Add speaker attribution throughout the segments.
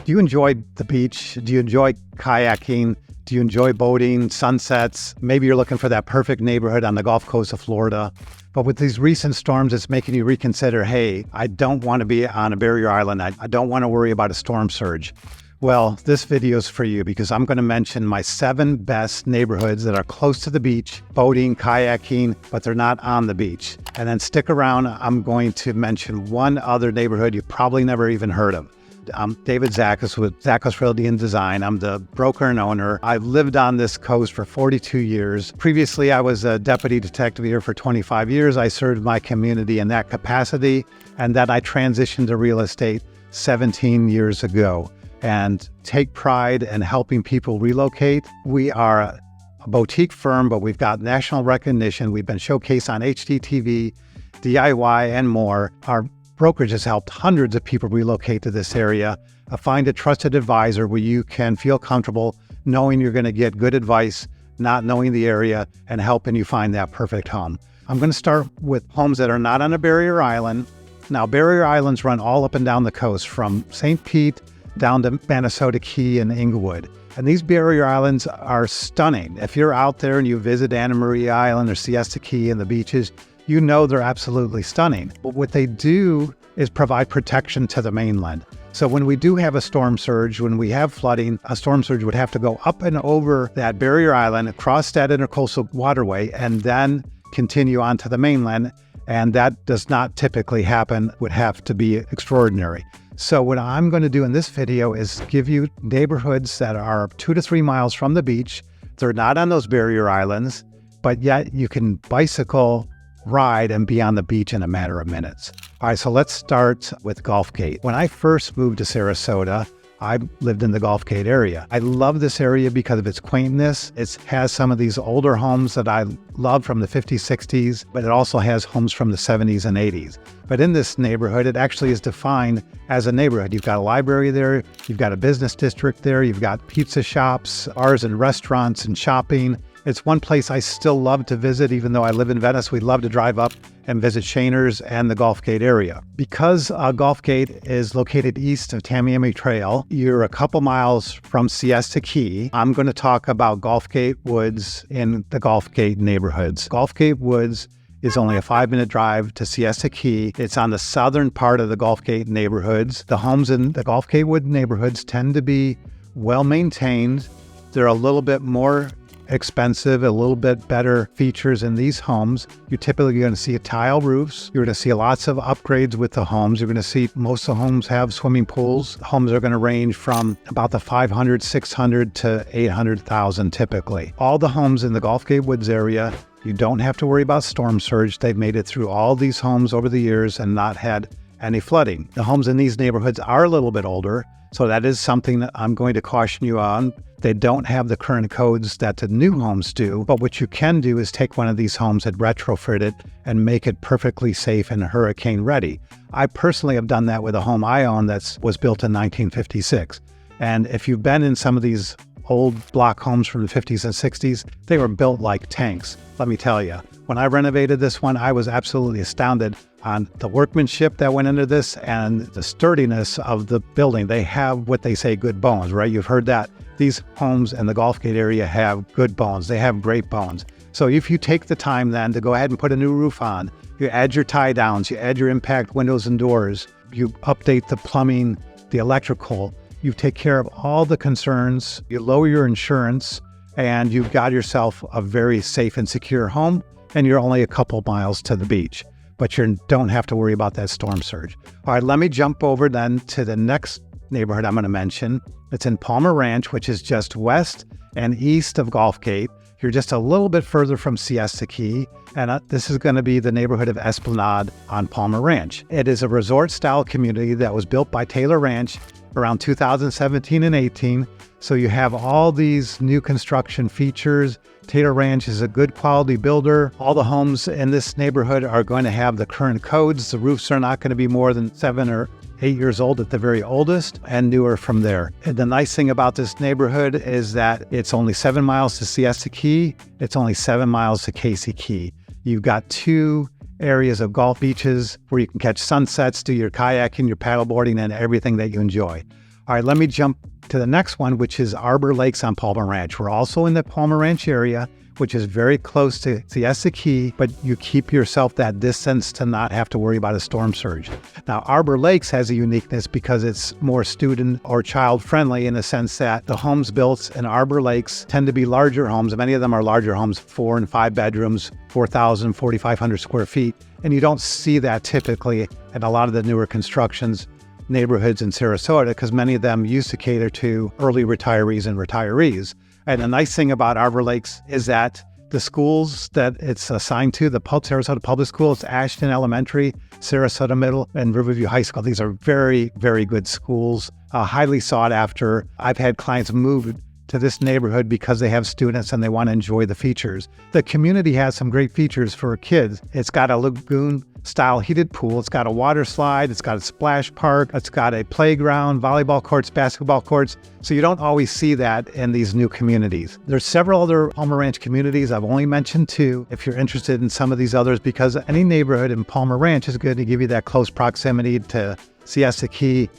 Speaker 1: Do you enjoy the beach? Do you enjoy kayaking? Do you enjoy boating, sunsets? Maybe you're looking for that perfect neighborhood on the Gulf Coast of Florida. But with these recent storms, it's making you reconsider, hey, I don't want to be on a barrier island. I don't want to worry about a storm surge. Well, this video is for you because I'm going to mention my 7 best neighborhoods that are close to the beach, boating, kayaking, but they're not on the beach. And then stick around, I'm going to mention one other neighborhood you probably never even heard of. I'm David Zakas with Zakas Realty and Design. I'm the broker and owner. I've lived on this coast for 42 years. Previously, I was a deputy detective here for 25 years. I served my community in that capacity, and then I transitioned to real estate 17 years ago and take pride in helping people relocate. We are a boutique firm, but we've got national recognition. We've been showcased on HGTV, DIY, and more. Our brokerage has helped hundreds of people relocate to this area. Find a trusted advisor where you can feel comfortable knowing you're going to get good advice, not knowing the area, and helping you find that perfect home. I'm going to start with homes that are not on a barrier island. Now, barrier islands run all up and down the coast from St. Pete down to Sarasota Key and Inglewood. And these barrier islands are stunning. If you're out there and you visit Anna Maria Island or Siesta Key and the beaches, you know they're absolutely stunning. But what they do is provide protection to the mainland. So when we do have a storm surge, when we have flooding, a storm surge would have to go up and over that barrier island, across that intercoastal waterway, and then continue on to the mainland. And that does not typically happen, would have to be extraordinary. So what I'm going to do in this video is give you neighborhoods that are 2 to 3 miles from the beach. They're not on those barrier islands, but yet you can bicycle, ride, and be on the beach in a matter of minutes. All right, so let's start with Gulf Gate. When I first moved to Sarasota, I lived in the Gulf Gate area. I love this area because of its quaintness. It has some of these older homes that I love from the 50s, 60s, but it also has homes from the 70s and 80s. But in this neighborhood, it actually is defined as a neighborhood. You've got a library there, you've got a business district there, you've got pizza shops, bars and restaurants and shopping. It's one place I still love to visit, even though I live in Venice. We love to drive up and visit Shainer's and the Gulf Gate area. Because Gulf Gate is located east of Tamiami Trail, you're a couple miles from Siesta Key. I'm going to talk about Gulf Gate Woods in the Gulf Gate neighborhoods. Gulf Gate Woods is only a 5-minute drive to Siesta Key. It's on the southern part of the Gulf Gate neighborhoods. The homes in the Gulf Gate Wood neighborhoods tend to be well maintained. They're a little bit more expensive, a little bit better features in these homes. You're typically going to see tile roofs. You're going to see lots of upgrades with the homes. You're going to see most of the homes have swimming pools. Homes are going to range from about the 500, 600 to 800,000 typically. All the homes in the Gulf Gate Woods area, you don't have to worry about storm surge. They've made it through all these homes over the years and not had any flooding. The homes in these neighborhoods are a little bit older, so that is something that I'm going to caution you on. They don't have the current codes that the new homes do, but what you can do is take one of these homes and retrofit it and make it perfectly safe and hurricane ready. I personally have done that with a home I own that was built in 1956. And if you've been in some of these old block homes from the 50s and 60s, they were built like tanks. Let me tell you, when I renovated this one, I was absolutely astounded on the workmanship that went into this and the sturdiness of the building. They have what they say good bones, right? You've heard that. These homes in the Gulf Gate area have good bones. They have great bones. So if you take the time then to go ahead and put a new roof on, you add your tie downs, you add your impact windows and doors, you update the plumbing, the electrical, you take care of all the concerns, you lower your insurance, and you've got yourself a very safe and secure home, and you're only a couple miles to the beach. But you don't have to worry about that storm surge. All right, let me jump over then to the next neighborhood I'm going to mention. It's in Palmer Ranch, which is just west and east of Gulf Gate. You're just a little bit further from Siesta Key, and this is going to be the neighborhood of Esplanade on Palmer Ranch. It is a resort-style community that was built by Taylor Ranch around 2017 and 18. So you have all these new construction features. Taylor Ranch is a good quality builder. All the homes in this neighborhood are going to have the current codes. The roofs are not going to be more than 7 or 8 years old at the very oldest, and newer from there. And the nice thing about this neighborhood is that it's only 7 miles to Siesta Key. It's only 7 miles to Casey Key. You've got 2 areas of Gulf beaches where you can catch sunsets, do your kayaking, your paddleboarding, and everything that you enjoy. All right, let me jump to the next one, which is Arbor Lakes on Palmer Ranch. We're also in the Palmer Ranch area, which is very close to Siesta Key, but you keep yourself that distance to not have to worry about a storm surge. Now, Arbor Lakes has a uniqueness because it's more student or child friendly in the sense that the homes built in Arbor Lakes tend to be larger homes. Many of them are larger homes, 4 and 5 bedrooms, 4,000, 4,500 square feet. And you don't see that typically in a lot of the newer constructions neighborhoods in Sarasota because many of them used to cater to early retirees and retirees. And the nice thing about Arbor Lakes is that the schools that it's assigned to, the Sarasota Public Schools, Ashton Elementary, Sarasota Middle, and Riverview High School, these are very, very good schools, highly sought after. I've had clients move to this neighborhood because they have students and they want to enjoy the features. The community has some great features for kids. It's got a lagoon-style heated pool. It's got a water slide. It's got a splash park. It's got a playground, volleyball courts, basketball courts. So you don't always see that in these new communities. There's several other Palmer Ranch communities. I've only mentioned 2 if you're interested in some of these others because any neighborhood in Palmer Ranch is good to give you that close proximity to Siesta Key,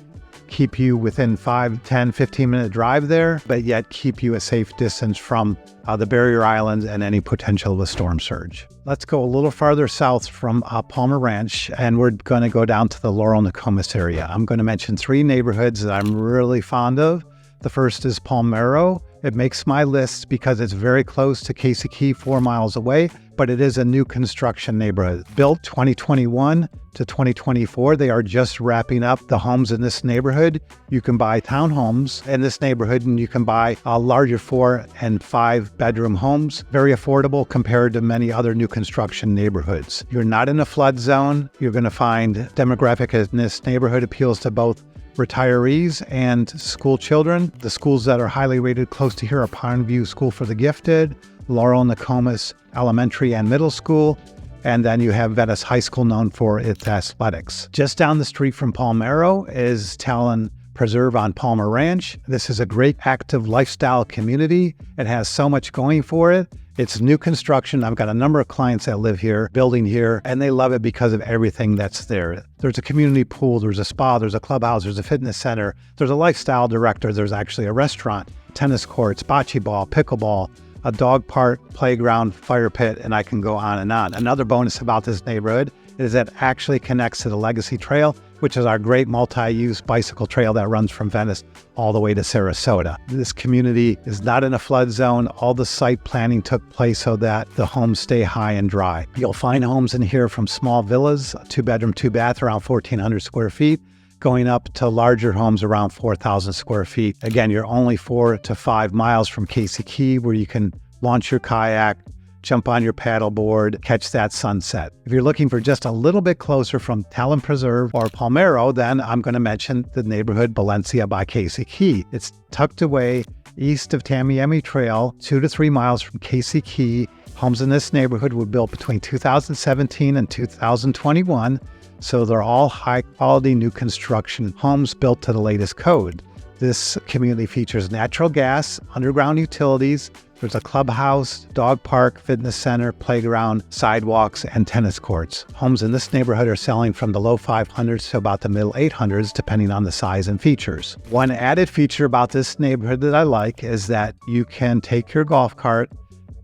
Speaker 1: keep you within 5, 10, 15-minute drive there, but yet keep you a safe distance from the barrier islands and any potential of a storm surge. Let's go a little farther south from Palmer Ranch, and we're going to go down to the Laurel Nokomis area. I'm going to mention 3 neighborhoods that I'm really fond of. The first is Palmero. It makes my list because it's very close to Casey Key, 4 miles away, but it is a new construction neighborhood. Built 2021 to 2024. They are just wrapping up the homes in this neighborhood. You can buy townhomes in this neighborhood and you can buy larger 4 and 5 bedroom homes. Very affordable compared to many other new construction neighborhoods. You're not in a flood zone. You're going to find demographic in this neighborhood appeals to both retirees and school children. The schools that are highly rated close to here are Pondview School for the Gifted, Laurel Nokomis Elementary and Middle School, and then you have Venice High School known for its athletics. Just down the street from Palmero is Talon Preserve on Palmer Ranch. This is a great active lifestyle community. It has so much going for it. It's new construction. I've got a number of clients that live here, building here, and they love it because of everything that's there. There's a community pool, there's a spa, there's a clubhouse, there's a fitness center, there's a lifestyle director, there's actually a restaurant, tennis courts, bocce ball, pickleball, a dog park, playground, fire pit, and I can go on and on. Another bonus about this neighborhood is that it actually connects to the Legacy Trail, which is our great multi-use bicycle trail that runs from Venice all the way to Sarasota. This community is not in a flood zone. All the site planning took place so that the homes stay high and dry. You'll find homes in here from small villas, 2-bedroom, 2-bath, around 1,400 square feet, going up to larger homes around 4,000 square feet. Again, you're only 4 to 5 miles from Casey Key, where you can launch your kayak, jump on your paddleboard, catch that sunset. If you're looking for just a little bit closer from Talon Preserve or Palmero, then I'm going to mention the neighborhood Balencia by Casey Key. It's tucked away east of Tamiami Trail, 2 to 3 miles from Casey Key. Homes in this neighborhood were built between 2017 and 2021, so they're all high-quality new construction homes built to the latest code. This community features natural gas, underground utilities. There's a clubhouse, dog park, fitness center, playground, sidewalks, and tennis courts. Homes in this neighborhood are selling from the low 500s to about the middle 800s, depending on the size and features. One added feature about this neighborhood that I like is that you can take your golf cart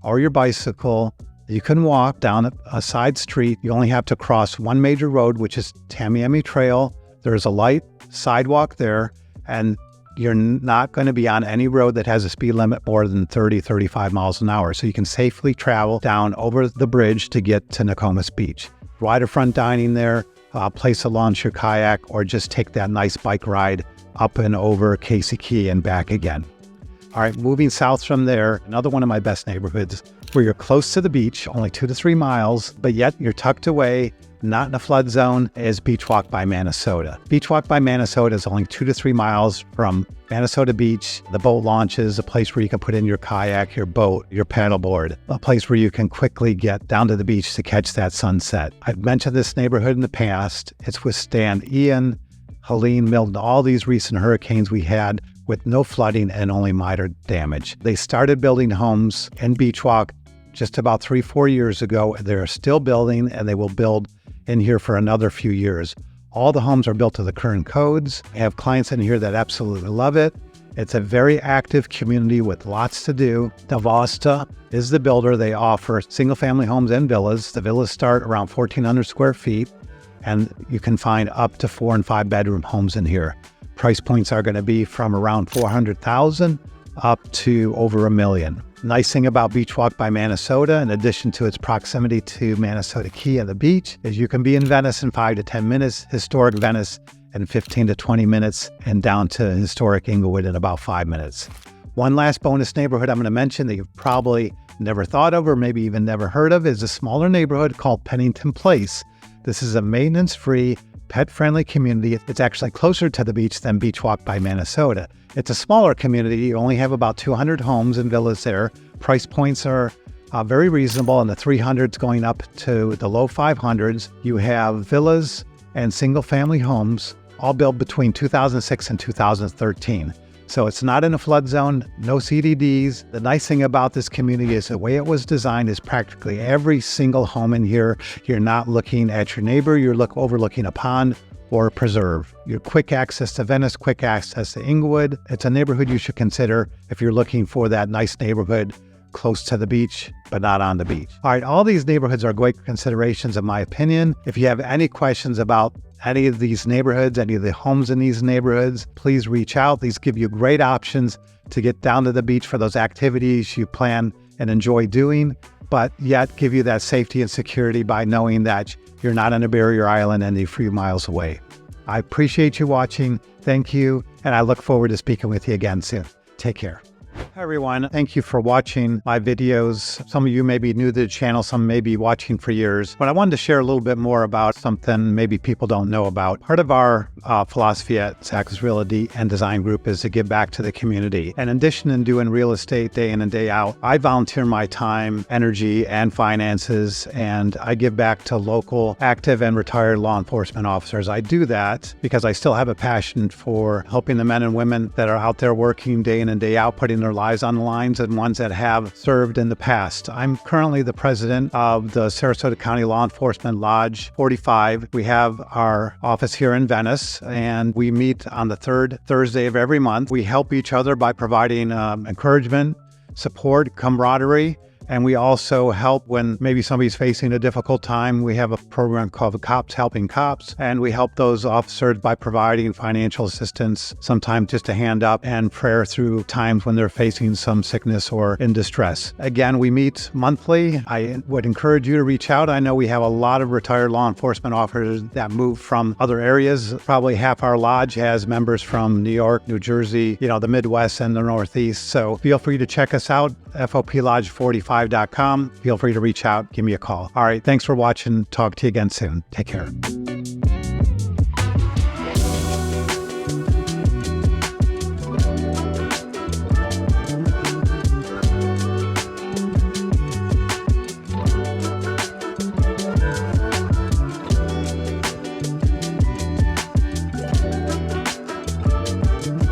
Speaker 1: or your bicycle. You can walk down a side street. You only have to cross one major road, which is Tamiami Trail. There's a light sidewalk there, and you're not going to be on any road that has a speed limit more than 30, 35 miles an hour. So you can safely travel down over the bridge to get to Nokomis Beach. Waterfront dining there, place to launch your kayak, or just take that nice bike ride up and over Casey Key and back again. All right, moving south from there, another one of my best neighborhoods where you're close to the beach, only 2 to 3 miles, but yet you're tucked away, not in a flood zone, is Beach Walk by Minnesota. Beach Walk by Minnesota is only 2 to 3 miles from Minnesota Beach. The boat launch is a place where you can put in your kayak, your boat, your paddleboard, a place where you can quickly get down to the beach to catch that sunset. I've mentioned this neighborhood in the past. It's withstand Ian, Helene, Milton, all these recent hurricanes we had with no flooding and only minor damage. They started building homes in Beach Walk just about 3-4 years ago. They're still building, and they will build in here for another few years. All the homes are built to the current codes. I have clients in here that absolutely love it. It's a very active community with lots to do. Davasta is the builder. They offer single-family homes and villas. The villas start around 1,400 square feet, and you can find up to 4 and 5 bedroom homes in here. Price points are going to be from around $400,000 up to over $1 million. Nice thing about Beach Walk by Minnesota, in addition to its proximity to Minnesota Key and the beach, is you can be in Venice in 5 to 10 minutes, historic Venice in 15 to 20 minutes, and down to historic Inglewood in about 5 minutes. One last bonus neighborhood I'm going to mention that you've probably never thought of or maybe even never heard of is a smaller neighborhood called Pennington Place. This is a maintenance-free, pet-friendly community. It's actually closer to the beach than Beach Walk by Minnesota. It's a smaller community. You only have about 200 homes and villas there. Price points are very reasonable in the 300s going up to the low 500s. You have villas and single-family homes all built between 2006 and 2013. So it's not in a flood zone, no CDDs. The nice thing about this community is the way it was designed is practically every single home in here, you're not looking at your neighbor, you're overlooking a pond or a preserve. Your quick access to Venice, quick access to Inglewood. It's a neighborhood you should consider if you're looking for that nice neighborhood close to the beach, but not on the beach. All right, all these neighborhoods are great considerations in my opinion. If you have any questions about any of these neighborhoods, any of the homes in these neighborhoods, please reach out. These give you great options to get down to the beach for those activities you plan and enjoy doing, but yet give you that safety and security by knowing that you're not on a barrier island and you're a few miles away. I appreciate you watching. Thank you. And I look forward to speaking with you again soon. Take care. Hi everyone, thank you for watching my videos. Some of you may be new to the channel, some may be watching for years, but I wanted to share a little bit more about something maybe people don't know about. Part of our philosophy at Saks Realty and Design Group is to give back to the community. And in addition to doing real estate day in and day out, I volunteer my time, energy, and finances, and I give back to local active and retired law enforcement officers. I do that because I still have a passion for helping the men and women that are out there working day in and day out, putting their lives on the lines, and ones that have served in the past. I'm currently the president of the Sarasota County Law Enforcement Lodge 45. We have our office here in Venice, and we meet on the third Thursday of every month. We help each other by providing encouragement, support, camaraderie, and we also help when maybe somebody's facing a difficult time. We have a program called Cops Helping Cops, and we help those officers by providing financial assistance, sometimes just a hand up, and prayer through times when they're facing some sickness or in distress. Again, we meet monthly. I would encourage you to reach out. I know we have a lot of retired law enforcement officers that move from other areas. Probably half our lodge has members from New York, New Jersey, the Midwest and the Northeast. So feel free to check us out, FOPLodge45.com. Feel free to reach out, give me a call. All right, thanks for watching. Talk to you again soon. Take care.